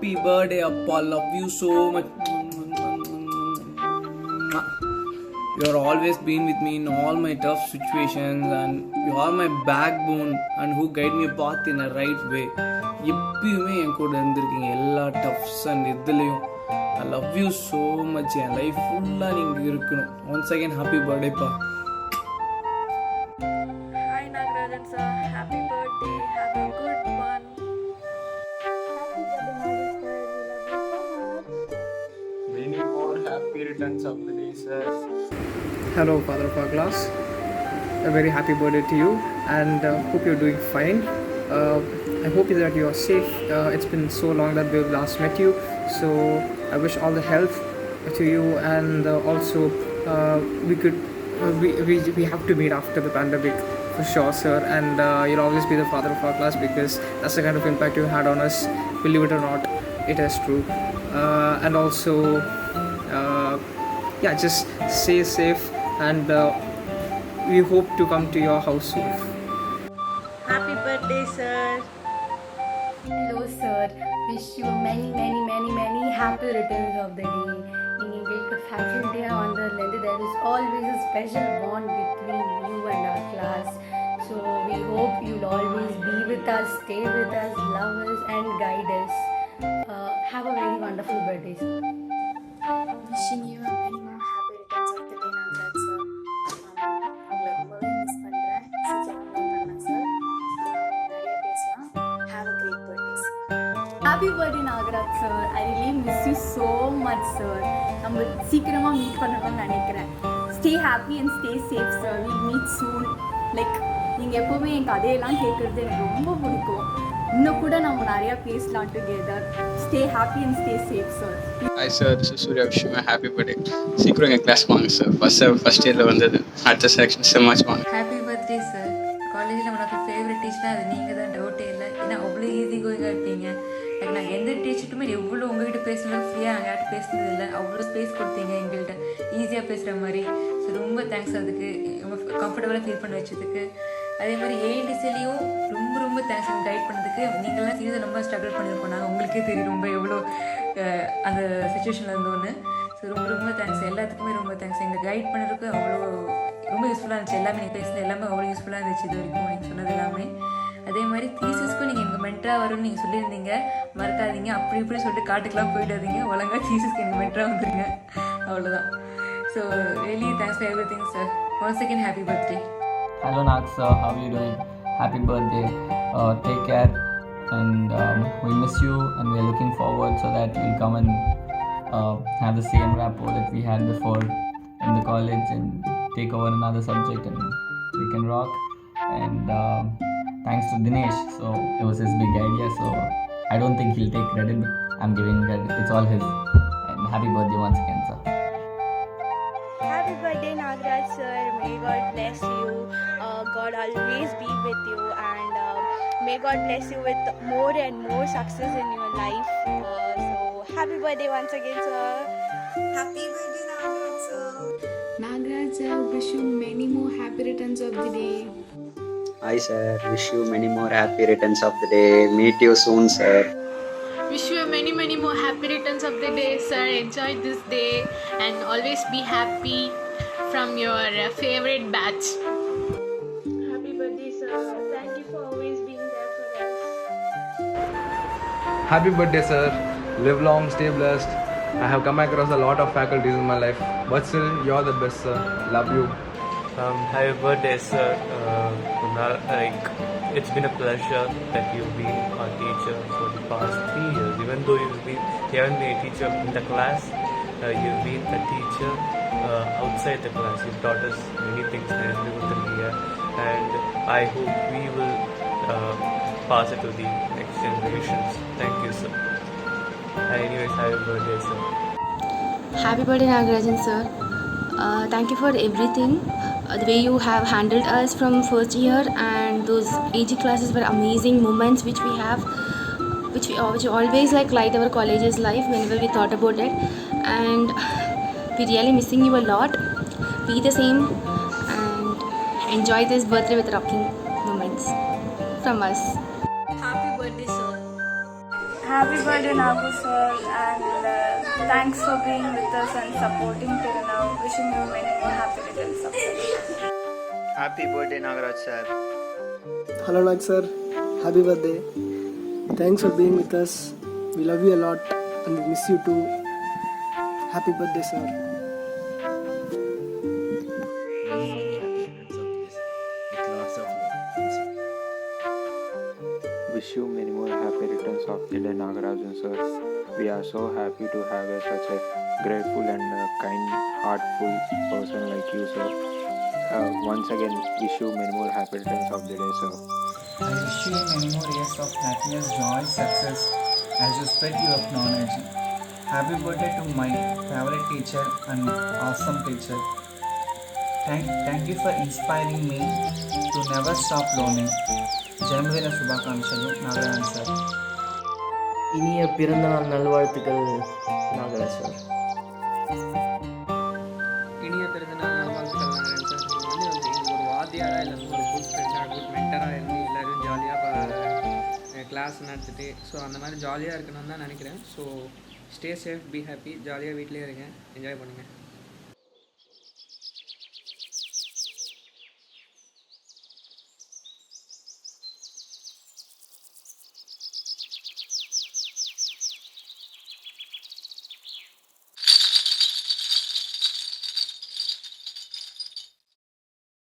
Happy birthday, Appa. Love you so much. You are always been with me in all my tough situations, and you are my backbone and who guide me path in a right way. எப்பயுமே என் கூட இருந்திருக்கீங்க எல்லா டஃப்ஸ் and இதுலேயும். I love you so much. என் life ஃபுல்லாக நீங்கள் இருக்கணும். ஒன்ஸ் அகேன் ஹாப்பி பர்த்டேப்பா. Hi Nagarajan sir, happy birthday, have a good one. Many more happy returns of the day, sir. Hello, Father of our class. A very happy birthday to you, and hope you're doing fine. I hope that you are safe. It's been so long that we've last met you, so I wish all the health to you, and also we have to meet after the pandemic for sure, sir. And you'll always be the father of our class because that's the kind of impact you had on us. Believe it or not, it is true. And also, just stay safe, and we hope to come to your house soon. Happy birthday sir. Hello sir, wish you many happy returns of the day. In எங்களுக்கு faculty வந்ததுலேருந்து there is always a special bond between you and our class. So we hope you'll always be with us, stay with us, love us and guide us. Have a very wonderful birthday sir. Wishing you many more happy returns of the day, Nagaraj sir. உங்களை ரொம்பவே miss பண்ணுறேன். சீக்கிரம் பண்ணலாம் sir. நிறைய பேசலாம். Have a great birthday sir. Happy birthday Nagaraj sir. I really miss you so much sir. நம்ம சீக்கிரமா meet பண்ணணும்னு நினைக்கிறேன். Stay happy and stay safe sir. We'll meet soon. நீங்கள் எப்போவுமே என் கதையெல்லாம் கேட்குறது எனக்கு ரொம்ப பிடிக்கும். இன்னும் கூட நம்ம நிறையா பேசலாம் together. Stay happy and stay safe sir. Hi sir, this is Surya. Wish you a happy birthday. சீக்கிரம் எங்கள் கிளாஸ் வாங்க சார். ஃபர்ஸ்ட் இயரில் வந்தது. அடுத்த செலெக்ஷன் செம்மாச் வாங்க. Happy birthday sir. காலேஜில் உனக்கு ஃபேவரட் டீச்சராக அது நீங்கள் தான், டவுட்டே இல்லை. ஏன்னா அவ்வளோ ஈஸி கோயிங்காக இருப்பீங்க. நான் எந்த டீச்சர்ட்டுமே எவ்வளோ உங்கள்கிட்ட பேசணும் ஃப்ரீயாக நாங்கள் யார்ட்டு பேசுனது இல்லை. அவ்வளோ ஸ்பேஸ் கொடுத்தீங்க எங்கள்கிட்ட, ஈஸியாக பேசுகிற மாதிரி. ஸோ ரொம்ப தேங்க்ஸ் அதுக்கு, ரொம்ப கம்ஃபர்டபுளாக ஃபீல் பண்ண வச்சதுக்கு. அதே மாதிரி ஏஎன்டிசிலையும் ரொம்ப தேங்க்ஸ் எனக்கு கைட் பண்ணதுக்கு. நீங்கள்லாம் சீரியஸாக ரொம்ப ஸ்ட்ரகிள் பண்ணியிருக்கோம். நாங்கள் உங்களுக்கே தெரியும் ரொம்ப எவ்வளோ அந்த சுச்சுவேஷனில் இருந்தோன்னு. ஸோ ரொம்ப தேங்க்ஸ், எல்லாத்துக்குமே ரொம்ப தேங்க்ஸ். எங்களை கைட் பண்ணுறதுக்கு அவ்வளோ ரொம்ப யூஸ்ஃபுல்லாக இருந்துச்சு. எல்லாமே நீங்கள் பேசுனது எல்லாமே அவ்வளோ யூஸ்ஃபுல்லாக இருந்துச்சு இது வரைக்கும் நீங்கள் சொன்னது எல்லாமே. அதே மாதிரி தீசஸ்க்கும் நீங்கள் எனக்கு மென்டராக வரும்னு நீங்கள் சொல்லியிருந்தீங்க, மறக்காதீங்க. அப்படி இப்படி சொல்லிட்டு காட்டுக்கெலாம் போயிடாதீங்க, ஒழுங்காக தீசஸ்க்கு எனக்கு மென்டராக வந்துடுங்க, அவ்வளோதான். So really thanks for every thing sir. Once again happy birthday. Hello Nag sir, how are you doing? Happy birthday. Take care, and we miss you, and we are looking forward so that we'll come and have the same rapport that we had before in the college and take over another subject, and we can rock. And thanks to Dinesh, so it was his big idea, so I don't think he'll take credit. I'm giving credit, it's all his. And happy birthday once again sir. Happy birthday Nagaraj sir. May God bless you. God always be with you, and may God bless you with more and more success in your life. So happy birthday once again sir. Happy birthday Nagaraj sir. Nagaraj sir, wish you many more happy returns of the day. Hi sir, wish you many more happy returns of the day. Meet you soon sir. Wish you many more happy returns of the day sir. Enjoy this day and always be happy from your favorite batch. Happy birthday sir. Thank you for always being there for us. Happy birthday sir. Live long, stay blessed. I have come across a lot of faculties in my life, but still you're the best sir. Love you. Happy birthday sir. It's been a pleasure that you've been our teacher for the past 3 years. Even though you haven't been a teacher in the class, you've been a teacher outside the class. You've taught us many things here, and I hope we will pass it to the next generations. Thank you sir. Anyways, happy birthday sir. Happy birthday Nagarajan sir. Thank you for everything. The way you have handled us from first year, and those AG classes were amazing moments which we have, which always light our college's life whenever we thought about it. And we really missing you a lot. Be the same and enjoy this birthday with rocking moments from us. Happy birthday sir. Happy birthday, Nagu sir, and thanks for being with us and supporting till now. Wishing you many more happy returns of the day. Happy birthday, Nagaraj sir. Hello, Nag sir. Happy birthday. Thanks for being with us. We love you a lot and we miss you too. Happy birthday, sir. Wish you many more happy returns of the day, Nagarajan sir. We are so happy to have such a grateful and kind, heartful person like you, sir. Once again, wish you many more happy returns of the day, sir. I wish you many more years of happiness, joy, success as you spread your knowledge. Happy birthday to my favorite teacher and awesome teacher. Thank you for inspiring me to never stop learning. ஜென்மதின சுபாகாங்ஷலு Nagarajan sir. இனிய பிறந்தநாள் நல்வாழ்த்துக்கள் Nagaraj sir. இனிய பிறந்தநாள் நல்வாழ்த்துக்கள் Nagarajan sir. நீங்கள் வந்து எங்களுக்கு ஒரு வாத்தியாராக இல்லை ஒரு குட் ஃப்ரெண்டாக குட் மென்டராக இருந்து எல்லோரும் ஜாலியாக கிளாஸ் நடத்திட்டு ஸோ அந்த மாதிரி ஜாலியாக இருக்கணும்னு தான் நினைக்கிறேன். So stay safe, be happy, ஜாலியாக வீட்டிலே இருங்க, என்ஜாய் பண்ணுங்கள்.